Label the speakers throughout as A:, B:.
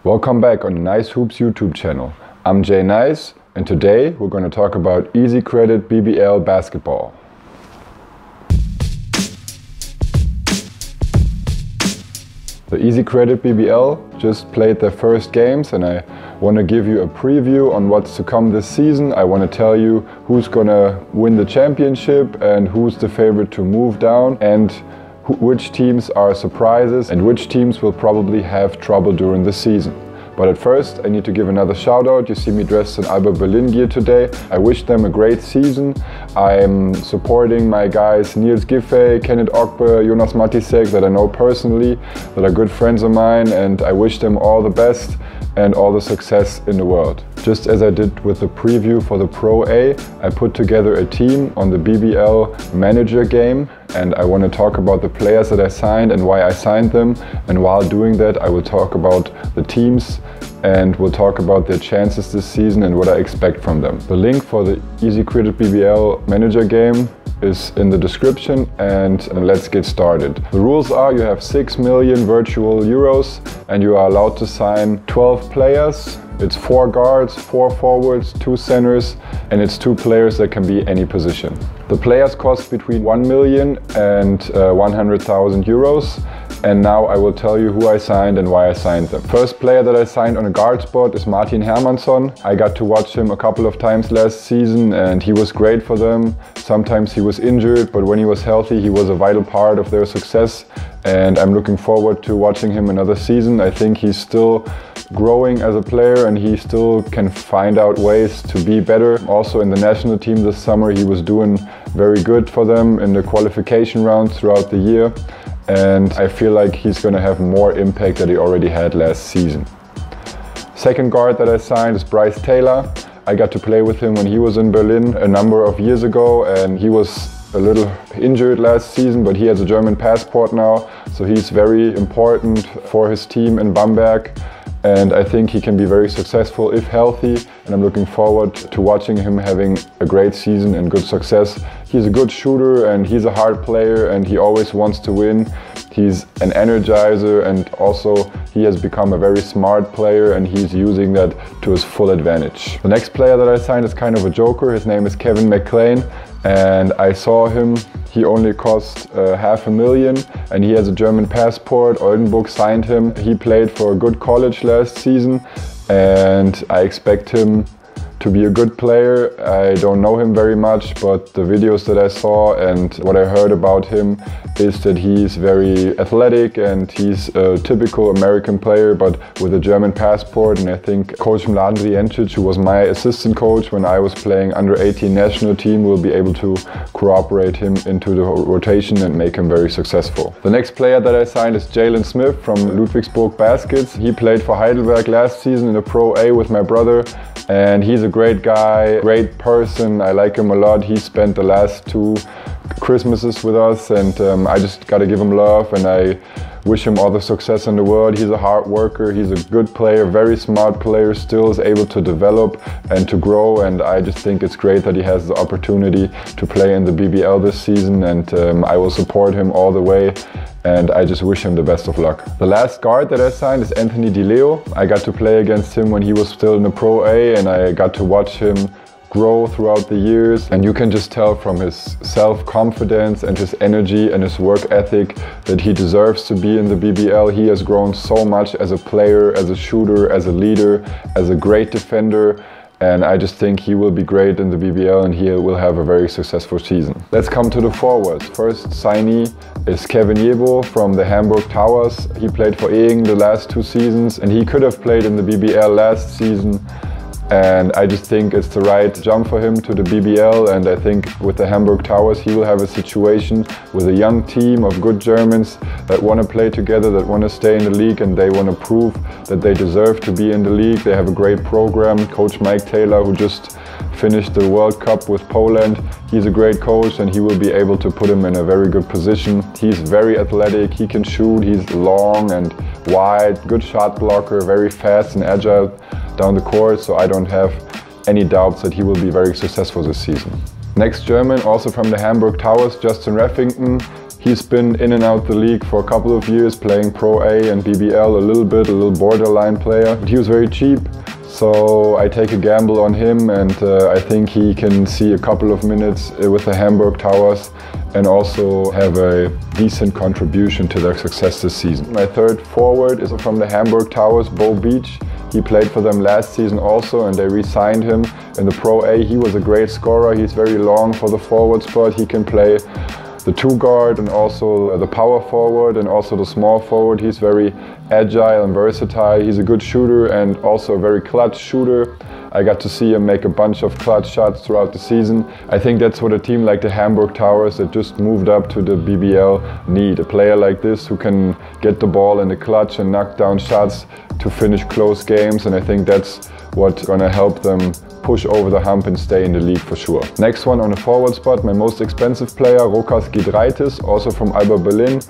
A: Welcome back on the NyceHoops YouTube channel. I'm Nyce, and today we're going to talk about easyCredit BBL basketball. The easyCredit BBL just played their first games, and I want to give you a preview on what's to come this season. I want to tell you who's going to win the championship and who's the favorite to move down, and which teams are surprises and which teams will probably have trouble during the season. But at first, I need to give another shout out. You see me dressed in Alba Berlin gear today. I wish them a great season. I'm supporting my guys Niels Giffey, Kenneth Ogbe, Jonas Matisek that I know personally, that are good friends of mine, and I wish them all the best and all the success in the world. Just as I did with the preview for the Pro A, I put together a team on the BBL Manager game, and I want to talk about the players that I signed and why I signed them. And while doing that, I will talk about the teams and we'll talk about their chances this season and what I expect from them. The link for the easyCredit BBL Manager game is in the description, and let's get started. The rules are you have 6 million virtual euros and you are allowed to sign 12 players. It's 4 guards, 4 forwards, 2 centers, and it's 2 players that can be any position. The players cost between 1 million and 100,000 euros. And now I will tell you who I signed and why I signed them. First player that I signed on a guard spot is Martin Hermansson. I got to watch him a couple of times last season and he was great for them. Sometimes he was injured, but when he was healthy, he was a vital part of their success. And I'm looking forward to watching him another season. I think he's still growing as a player and he still can find out ways to be better. Also in the national team this summer, he was doing very good for them in the qualification rounds throughout the year. And I feel like he's going to have more impact than he already had last season. Second guard that I signed is Bryce Taylor. I got to play with him when he was in Berlin a number of years ago, and he was a little injured last season, but he has a German passport now, so he's very important for his team in Bamberg. And I think he can be very successful if healthy, and I'm looking forward to watching him having a great season and good success. He's a good shooter and he's a hard player and he always wants to win. He's an energizer, and also he has become a very smart player and he's using that to his full advantage. The next player that I signed is kind of a joker. His name is Kevin McClain, and I saw him. He only cost $500,000 and he has a German passport. Oldenburg signed him. He played for a good college last season and I expect him to be a good player. I don't know him very much, but the videos that I saw and what I heard about him is that he's very athletic and he's a typical American player, but with a German passport. And I think Coach Mladen Rijencic, who was my assistant coach when I was playing under 18 national team, will be able to cooperate him into the rotation and make him very successful. The next player that I signed is Jalen Smith from Ludwigsburg Baskets. He played for Heidelberg last season in the Pro A with my brother. And he's a great guy, great person. I like him a lot. He spent the last 2 Christmases with us, and I just gotta give him love, and I wish him all the success in the world. He's a hard worker, he's a good player, very smart player, still is able to develop and to grow, and I just think it's great that he has the opportunity to play in the BBL this season, and I will support him all the way. And I just wish him the best of luck. The last guard that I signed is Anthony Di Leo. I got to play against him when he was still in the Pro A, and I got to watch him grow throughout the years. And you can just tell from his self-confidence and his energy and his work ethic that he deserves to be in the BBL. He has grown so much as a player, as a shooter, as a leader, as a great defender. And I just think he will be great in the BBL and he will have a very successful season. Let's come to the forwards. First signee is Kevin Jebo from the Hamburg Towers. He played for Egen the last 2 seasons and he could have played in the BBL last season. And I just think it's the right jump for him to the BBL, and I think with the Hamburg Towers he will have a situation with a young team of good Germans that want to play together, that want to stay in the league, and they want to prove that they deserve to be in the league. They have a great program. Coach Mike Taylor, who just finished the World Cup with Poland, he's a great coach and he will be able to put him in a very good position. He's very athletic, he can shoot, he's long and wide, good shot blocker, very fast and agile down the court, so I don't have any doubts that he will be very successful this season. Next German, also from the Hamburg Towers, Justin Raffington. He's been in and out the league for a couple of years, playing Pro A and BBL a little borderline player. But he was very cheap, so I take a gamble on him, and I think he can see a couple of minutes with the Hamburg Towers and also have a decent contribution to their success this season. My third forward is from the Hamburg Towers, Bo Beach. He played for them last season also, and they re-signed him in the Pro A. He was a great scorer. He's very long for the forward spot. He can play the two guard and also the power forward and also the small forward. He's very agile and versatile. He's a good shooter and also a very clutch shooter. I got to see him make a bunch of clutch shots throughout the season. I think that's what a team like the Hamburg Towers that just moved up to the BBL need. A player like this who can get the ball in the clutch and knock down shots to finish close games, and I think that's what's gonna help them push over the hump and stay in the league for sure. Next one on the forward spot, my most expensive player, Rokas Giedraitis, also from Alba Berlin.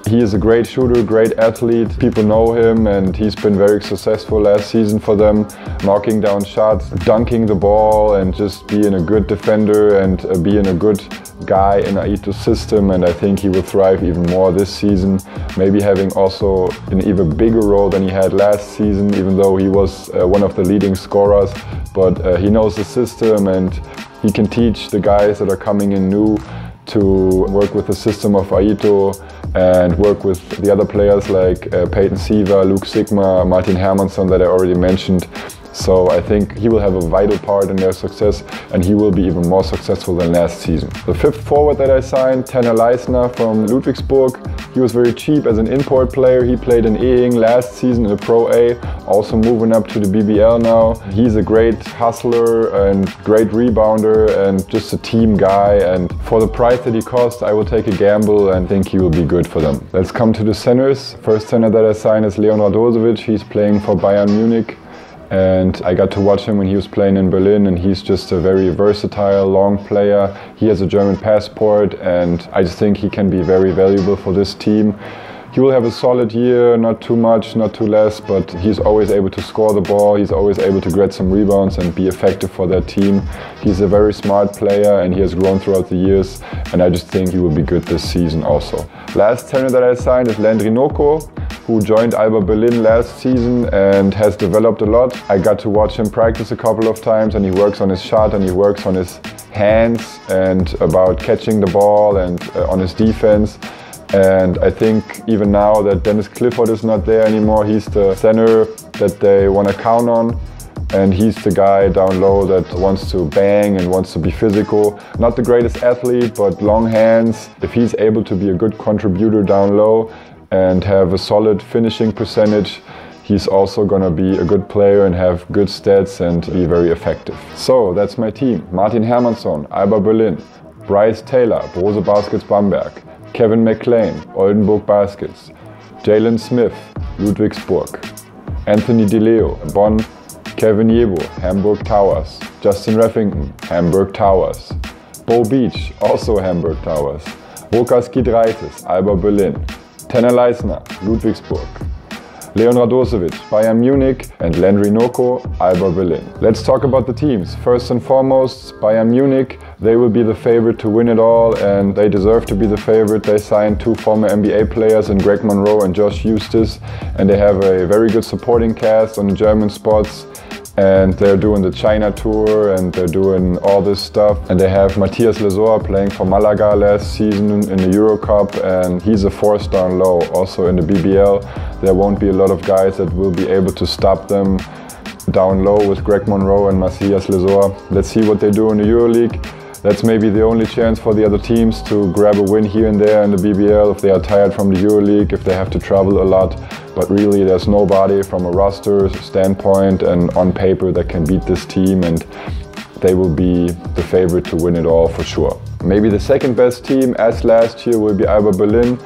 A: He is a great shooter, great athlete. People know him, and he's been very successful last season for them, knocking down shots, dunking the ball, and just being a good defender and being a good guy in Aito's system. And I think he will thrive even more this season, maybe having also an even bigger role than he had last season, even though he was one of the leading scorers. But he knows the system, and he can teach the guys that are coming in new to work with the system of Aito and work with the other players like Peyton Siva, Luke Sigma, Martin Hermansson that I already mentioned. So I think he will have a vital part in their success, and he will be even more successful than last season. The fifth forward that I signed, Tanner Leisner from Ludwigsburg. He was very cheap as an import player. He played in Ehing last season in the Pro A, also moving up to the BBL now. He's a great hustler and great rebounder and just a team guy, and for the price that he costs, I will take a gamble and think he will be good for them. Let's come to the centers. First center that I signed is Leon Radosevic. He's playing for Bayern Munich. And I got to watch him when he was playing in Berlin, and he's just a very versatile, long player. He has a German passport, and I just think he can be very valuable for this team. He will have a solid year, not too much, not too less, but he's always able to score the ball. He's always able to get some rebounds and be effective for that team. He's a very smart player, and he has grown throughout the years, and I just think he will be good this season also. Last center that I signed is Landry Noko, who joined Alba Berlin last season and has developed a lot. I got to watch him practice a couple of times, and he works on his shot and he works on his hands and about catching the ball and on his defense. And I think even now that Dennis Clifford is not there anymore, he's the center that they want to count on. And he's the guy down low that wants to bang and wants to be physical. Not the greatest athlete, but long hands. If he's able to be a good contributor down low and have a solid finishing percentage, he's also going to be a good player and have good stats and be very effective. So that's my team. Martin Hermansson, Alba Berlin. Bryce Taylor, Brose Baskets Bamberg. Kevin McLean, Oldenburg Baskets. Jalen Smith, Ludwigsburg. Anthony DeLeo, Bonn. Kevin Yebo, Hamburg Towers. Justin Reffington, Hamburg Towers. Bo Beach, also Hamburg Towers. Rokas Giedraitis, Alba Berlin. Tanner Leisner, Ludwigsburg. Leon Radosevic, Bayern Munich, and Landry Noko, Alba Berlin. Let's talk about the teams. First and foremost, Bayern Munich. They will be the favorite to win it all, and they deserve to be the favorite. They signed two former NBA players in Greg Monroe and Josh Eustace, and they have a very good supporting cast on the German spots. And they're doing the China tour, and they're doing all this stuff. And they have Matthias Lesor playing for Malaga last season in the Euro Cup, and he's a force down low. Also in the BBL, there won't be a lot of guys that will be able to stop them down low with Greg Monroe and Matthias Lesor. Let's see what they do in the EuroLeague. That's maybe the only chance for the other teams to grab a win here and there in the BBL if they are tired from the EuroLeague, if they have to travel a lot. But really there's nobody from a roster standpoint and on paper that can beat this team, and they will be the favorite to win it all for sure. Maybe the second best team, as last year, will be Alba Berlin.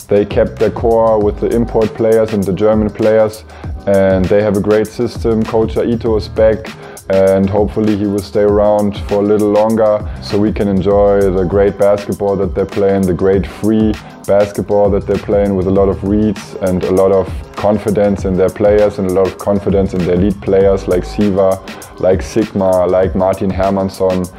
A: They kept their core with the import players and the German players, and they have a great system. Coach Aito is back, and hopefully he will stay around for a little longer so we can enjoy the great basketball that they're playing, the great free basketball that they're playing with a lot of reads and a lot of confidence in their players and a lot of confidence in their lead players like Siva, like Sigma, like Martin Hermansson.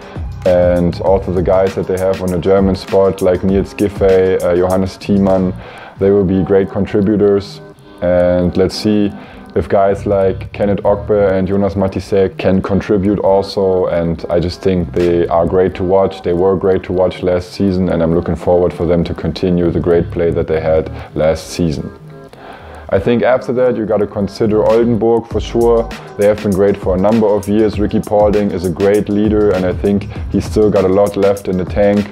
A: And also the guys that they have on the German spot, like Niels Giffey, Johannes Thiemann, they will be great contributors. And let's see if guys like Kenneth Ogbe and Jonas Matisek can contribute also. And I just think they are great to watch. They were great to watch last season, and I'm looking forward for them to continue the great play that they had last season. I think after that you got to consider Oldenburg for sure. They have been great for a number of years. Ricky Paulding is a great leader, and I think he's still got a lot left in the tank.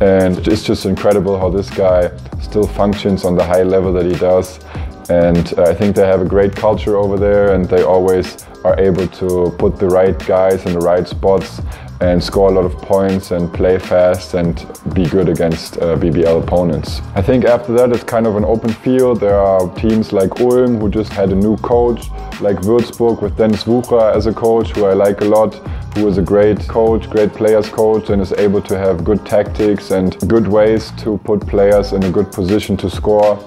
A: And it's just incredible how this guy still functions on the high level that he does. And I think they have a great culture over there, and they always are able to put the right guys in the right spots and score a lot of points and play fast and be good against BBL opponents. I think after that it's kind of an open field. There are teams like Ulm, who just had a new coach, like Würzburg with Dennis Wucher as a coach, who I like a lot, who is a great coach, great players coach, and is able to have good tactics and good ways to put players in a good position to score.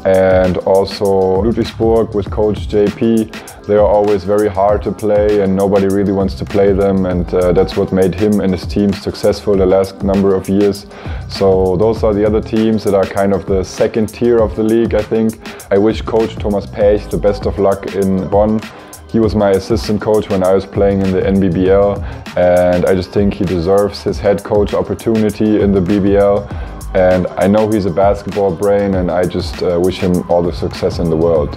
A: And also Ludwigsburg with coach JP. They are always very hard to play and nobody really wants to play them, and that's what made him and his team successful the last number of years. So those are the other teams that are kind of the second tier of the league, I think. I wish coach Thomas Pech the best of luck in Bonn. He was my assistant coach when I was playing in the NBBL, and I just think he deserves his head coach opportunity in the BBL. And I know he's a basketball brain, and I just wish him all the success in the world.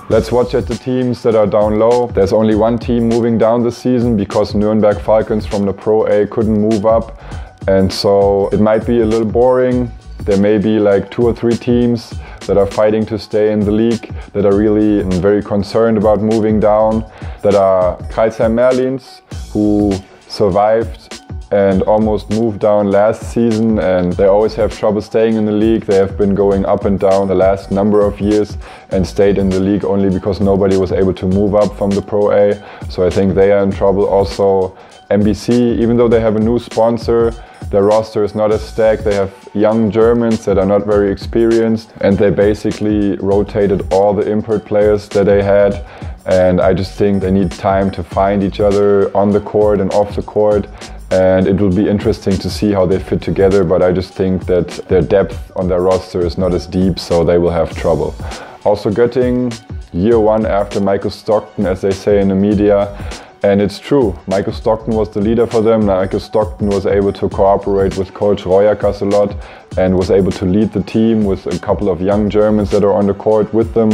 A: Let's watch at the teams that are down low. There's only one team moving down this season because Nürnberg Falcons from the Pro A couldn't move up. And so it might be a little boring. There may be like 2 or 3 teams that are fighting to stay in the league, that are really very concerned about moving down. That are Kreisheim Merlins, who survived and almost moved down last season, and they always have trouble staying in the league. They have been going up and down the last number of years and stayed in the league only because nobody was able to move up from the Pro A. So I think they are in trouble. Also MBC, even though they have a new sponsor, their roster is not as stacked. They have young Germans that are not very experienced, and they basically rotated all the import players that they had. And I just think they need time to find each other on the court and off the court. And it will be interesting to see how they fit together, but I just think that their depth on their roster is not as deep, so they will have trouble. Also Göttingen, year 1 after Michael Stockton, as they say in the media. And it's true, Michael Stockton was the leader for them. Michael Stockton was able to cooperate with coach Royakas a lot and was able to lead the team with a couple of young Germans that are on the court with them.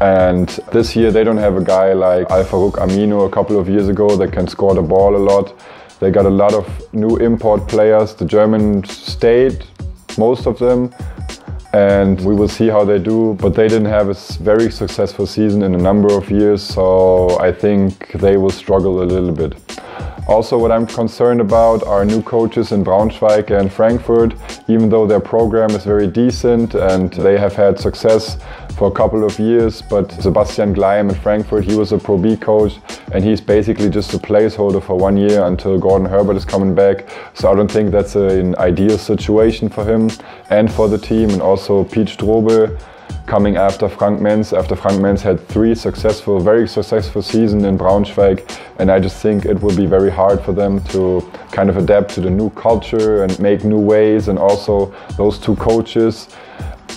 A: And this year they don't have a guy like Al-Farouk Aminu a couple of years ago that can score the ball a lot. They got a lot of new import players. The Germans stayed, most of them, and we will see how they do. But they didn't have a very successful season in a number of years, so I think they will struggle a little bit. Also, what I'm concerned about are new coaches in Braunschweig and Frankfurt. Even though their program is very decent and they have had success for a couple of years, but Sebastian Gleim in Frankfurt, he was a Pro B coach, and he's basically just a placeholder for 1 year until Gordon Herbert is coming back. So I don't think that's an ideal situation for him and for the team. And also Pete Strobel coming after Frank Menz, after Frank Menz had 3 very successful seasons in Braunschweig. And I just think it will be very hard for them to kind of adapt to the new culture and make new ways. And also those 2 coaches,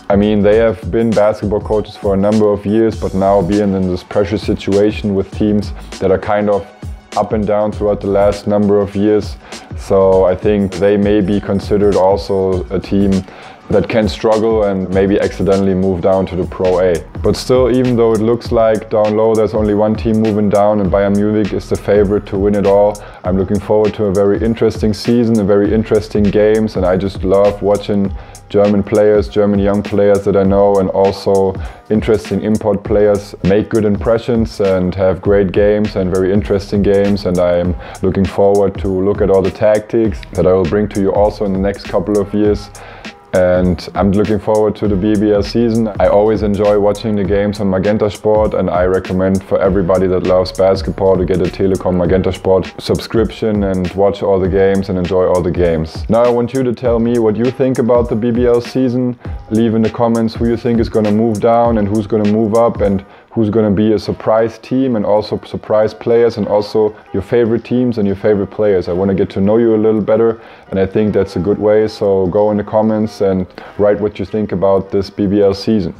A: I mean, they have been basketball coaches for a number of years, but now being in this pressure situation with teams that are kind of up and down throughout the last number of years. So I think they may be considered also a team that can struggle and maybe accidentally move down to the Pro A. But still, even though it looks like down low there's only one team moving down and Bayern Munich is the favorite to win it all, I'm looking forward to a very interesting season, a very interesting games, and I just love watching German players, German young players that I know, and also interesting import players make good impressions and have great games and very interesting games. And I am looking forward to look at all the tactics that I will bring to you also in the next couple of years. And I'm looking forward to the BBL season. I always enjoy watching the games on Magenta Sport, and I recommend for everybody that loves basketball to get a Telekom Magenta Sport subscription and watch all the games and enjoy all the games. Now I want you to tell me what you think about the BBL season. Leave in the comments who you think is going to move down and who's going to move up, and who's going to be a surprise team and also surprise players, and also your favorite teams and your favorite players. I want to get to know you a little better, and I think that's a good way. So go in the comments and write what you think about this BBL season.